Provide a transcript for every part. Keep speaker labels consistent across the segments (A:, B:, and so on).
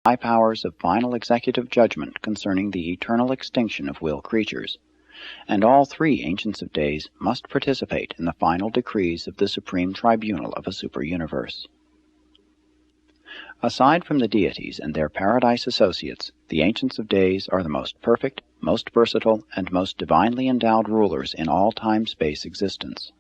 A: high powers of final executive judgment concerning the eternal extinction of will creatures, and all three Ancients of Days must participate in the final decrees of the Supreme Tribunal of a super-universe. Aside from the deities and their paradise associates, the Ancients of Days are the most perfect, most versatile, and most divinely endowed rulers in all time-space existence.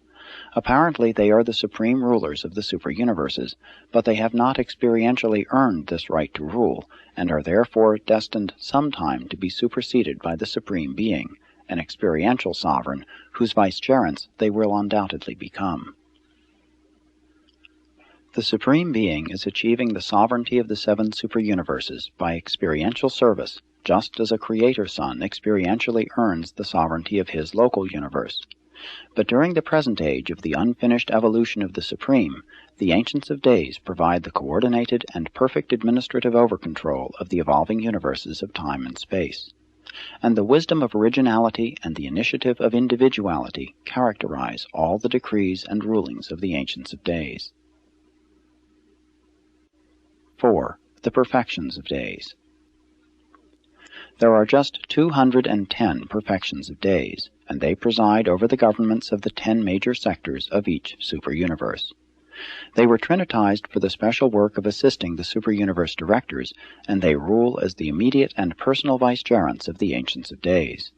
A: Apparently they are the supreme rulers of the super-universes, but they have not experientially earned this right to rule, and are therefore destined sometime to be superseded by the Supreme Being, an experiential sovereign, whose vicegerents they will undoubtedly become. The Supreme Being is achieving the sovereignty of the seven super-universes by experiential service, just as a Creator Son experientially earns the sovereignty of his local universe. But during the present age of the unfinished evolution of the Supreme, the Ancients of Days provide the coordinated and perfect administrative over-control of the evolving universes of time and space. And the wisdom of originality and the initiative of individuality characterize all the decrees and rulings of the Ancients of Days. 4. The Perfections of Days. There are just 210 perfections of days, and they preside over the governments of the 10 major sectors of each super-universe. They were trinitized for the special work of assisting the super-universe directors, and they rule as the immediate and personal vicegerents of the Ancients of Days.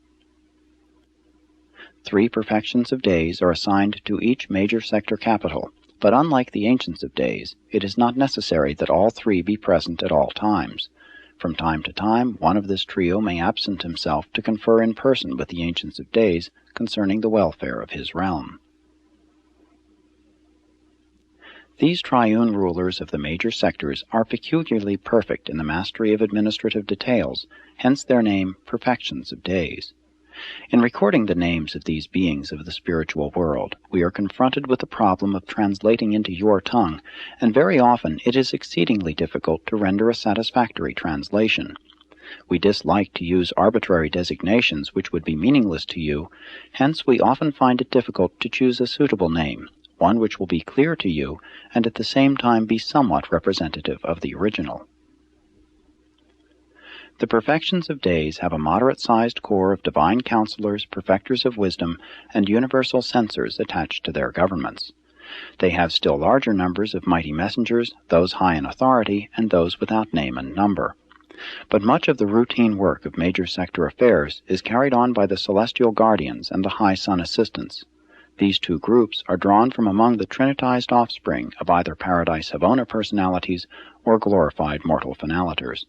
A: 3 perfections of days are assigned to each major sector capital, but unlike the Ancients of Days, it is not necessary that all 3 be present at all times. From time to time, one of this trio may absent himself to confer in person with the Ancients of Days concerning the welfare of his realm. These triune rulers of the major sectors are peculiarly perfect in the mastery of administrative details, hence their name Perfections of Days. In recording the names of these beings of the spiritual world, we are confronted with the problem of translating into your tongue, and very often it is exceedingly difficult to render a satisfactory translation. We dislike to use arbitrary designations which would be meaningless to you, hence we often find it difficult to choose a suitable name, one which will be clear to you, and at the same time be somewhat representative of the original. The Perfections of Days have a moderate-sized corps of divine counselors, perfecters of wisdom, and universal censors attached to their governments. They have still larger numbers of mighty messengers, those high in authority, and those without name and number. But much of the routine work of major sector affairs is carried on by the celestial guardians and the high sun assistants. These two groups are drawn from among the trinitized offspring of either Paradise Havona personalities or glorified mortal phonalators.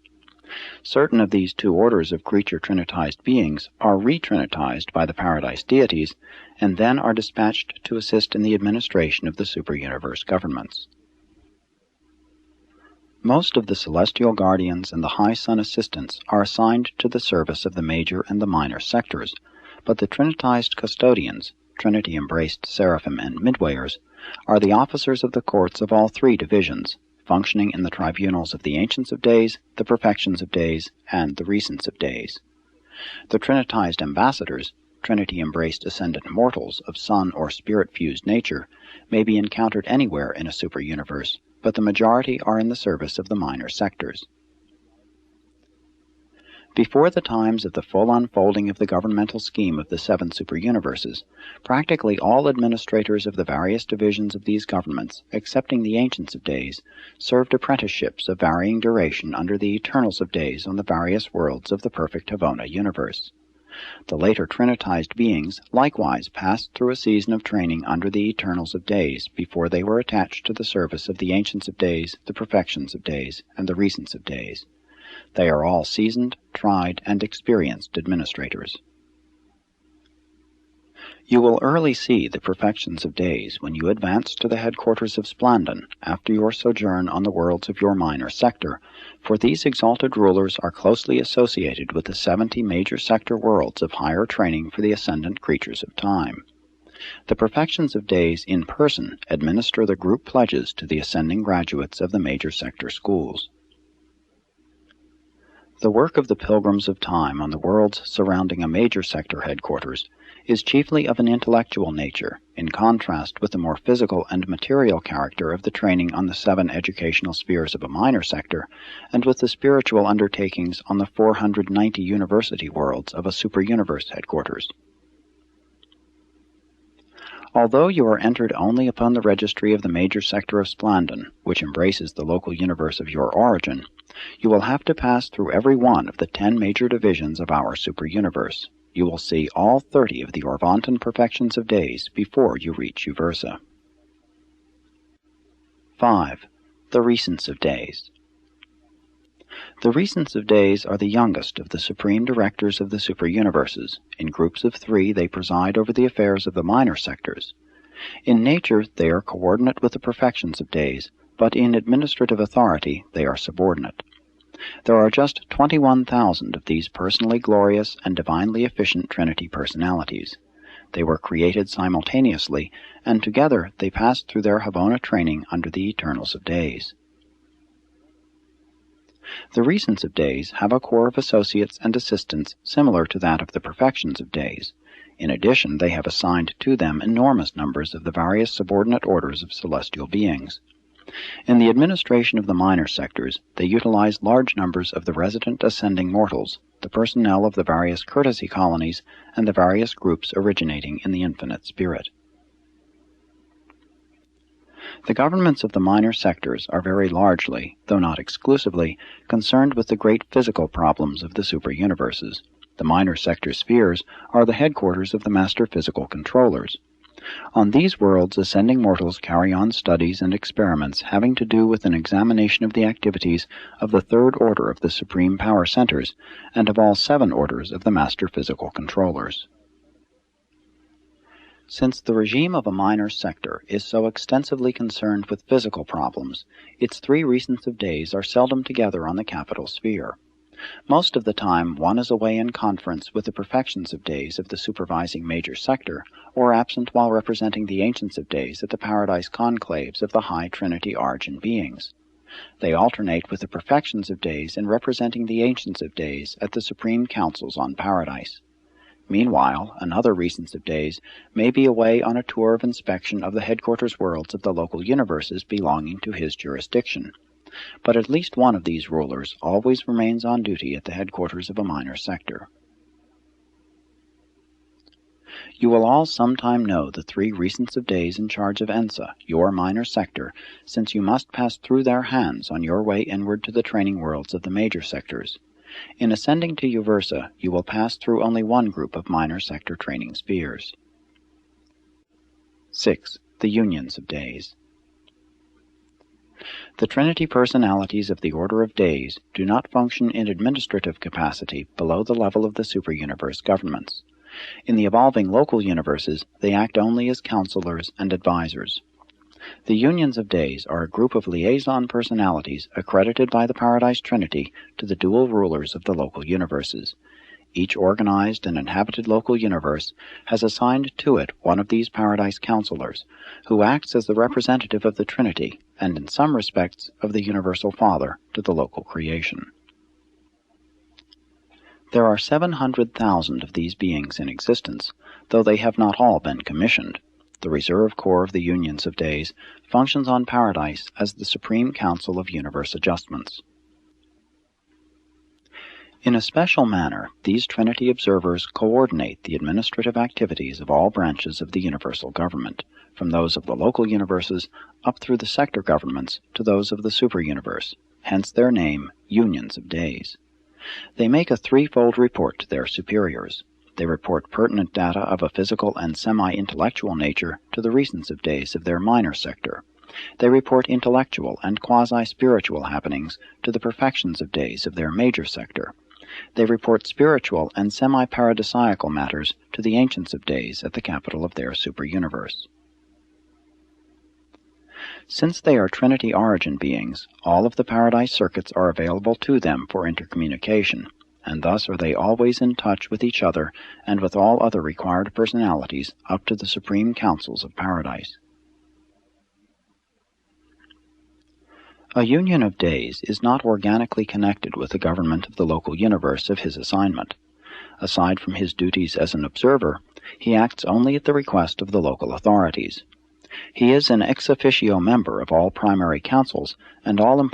A: Certain of these two orders of creature trinitized beings are re-trinitized by the Paradise deities, and then are dispatched to assist in the administration of the super-universe governments. Most of the celestial guardians and the high sun assistants are assigned to the service of the major and the minor sectors, but the trinitized custodians, Trinity-embraced seraphim and midwayers, are the officers of the courts of all 3 divisions, functioning in the tribunals of the Ancients of Days, the Perfections of Days, and the Recents of Days. The trinitized ambassadors, Trinity-embraced ascendant mortals of sun or spirit-fused nature, may be encountered anywhere in a super-universe, but the majority are in the service of the minor sectors. Before the times of the full unfolding of the governmental scheme of the 7 super-universes, practically all administrators of the various divisions of these governments, excepting the Ancients of Days, served apprenticeships of varying duration under the Eternals of Days on the various worlds of the perfect Havona universe. The later trinitized beings likewise passed through a season of training under the Eternals of Days before they were attached to the service of the Ancients of Days, the Perfections of Days, and the Recents of Days. They are all seasoned, tried, and experienced administrators. You will early see the Perfections of Days when you advance to the headquarters of Splandon after your sojourn on the worlds of your minor sector, for these exalted rulers are closely associated with the 70 major sector worlds of higher training for the ascendant creatures of time. The Perfections of Days in person administer the group pledges to the ascending graduates of the major sector schools. The work of the pilgrims of time on the worlds surrounding a major sector headquarters is chiefly of an intellectual nature, in contrast with the more physical and material character of the training on the 7 educational spheres of a minor sector, and with the spiritual undertakings on the 490 university worlds of a super-universe headquarters. Although you are entered only upon the registry of the major sector of Splandon, which embraces the local universe of your origin, you will have to pass through every one of the 10 major divisions of our super-universe. You will see all 30 of the Orvantan perfections of days before you reach Uversa. 5. The Recents of Days. The Recents of Days are the youngest of the supreme directors of the super-universes. In groups of 3 they preside over the affairs of the minor sectors. In nature they are coordinate with the perfections of days, but in administrative authority they are subordinate. There are just 21,000 of these personally glorious and divinely efficient Trinity personalities. They were created simultaneously, and together they passed through their Havona training under the Eternals of Days. The Recents of Days have a corps of associates and assistants similar to that of the Perfections of Days. In addition, they have assigned to them enormous numbers of the various subordinate orders of celestial beings. In the administration of the minor sectors, they utilize large numbers of the resident ascending mortals, the personnel of the various courtesy colonies, and the various groups originating in the infinite spirit. The governments of the minor sectors are very largely, though not exclusively, concerned with the great physical problems of the super-universes. The minor sector spheres are the headquarters of the master physical controllers. On these worlds, ascending mortals carry on studies and experiments having to do with an examination of the activities of the 3rd order of the supreme power centers, and of all 7 orders of the master physical controllers. Since the regime of a minor sector is so extensively concerned with physical problems, its 3 Recents of Days are seldom together on the capital sphere. Most of the time one is away in conference with the Perfections of Days of the supervising major sector, or absent while representing the Ancients of Days at the Paradise conclaves of the High Trinity Origin beings. They alternate with the Perfections of Days in representing the Ancients of Days at the Supreme Councils on Paradise. Meanwhile, another Recents of Days may be away on a tour of inspection of the headquarters worlds of the local universes belonging to his jurisdiction. But at least one of these rulers always remains on duty at the headquarters of a minor sector. You will all sometime know the 3 Recents of Days in charge of Ensa, your minor sector, since you must pass through their hands on your way inward to the training worlds of the major sectors. In ascending to Uversa, you will pass through only one group of minor sector training spheres. 6. The Unions of Days. The Trinity personalities of the Order of Days do not function in administrative capacity below the level of the super-universe governments. In the evolving local universes, they act only as counselors and advisors. The Unions of Days are a group of liaison personalities accredited by the Paradise Trinity to the dual rulers of the local universes. Each organized and inhabited local universe has assigned to it one of these Paradise counselors, who acts as the representative of the Trinity, and in some respects of the Universal Father, to the local creation. There are 700,000 of these beings in existence, though they have not all been commissioned. The reserve corps of the Unions of Days functions on Paradise as the Supreme Council of Universe Adjustments. In a special manner, these Trinity observers coordinate the administrative activities of all branches of the universal government, from those of the local universes up through the sector governments to those of the super-universe, hence their name, Unions of Days. They make a 3-fold report to their superiors. They report pertinent data of a physical and semi-intellectual nature to the Recents of Days of their minor sector. They report intellectual and quasi-spiritual happenings to the Perfections of Days of their major sector. They report spiritual and semi-paradisiacal matters to the Ancients of Days at the capital of their super-universe. Since they are Trinity origin beings, all of the Paradise circuits are available to them for intercommunication, and thus are they always in touch with each other and with all other required personalities up to the Supreme Councils of Paradise. A union of days is not organically connected with the government of the local universe of his assignment. Aside from his duties as an observer, he acts only at the request of the local authorities. He is an ex officio member of all primary councils and all important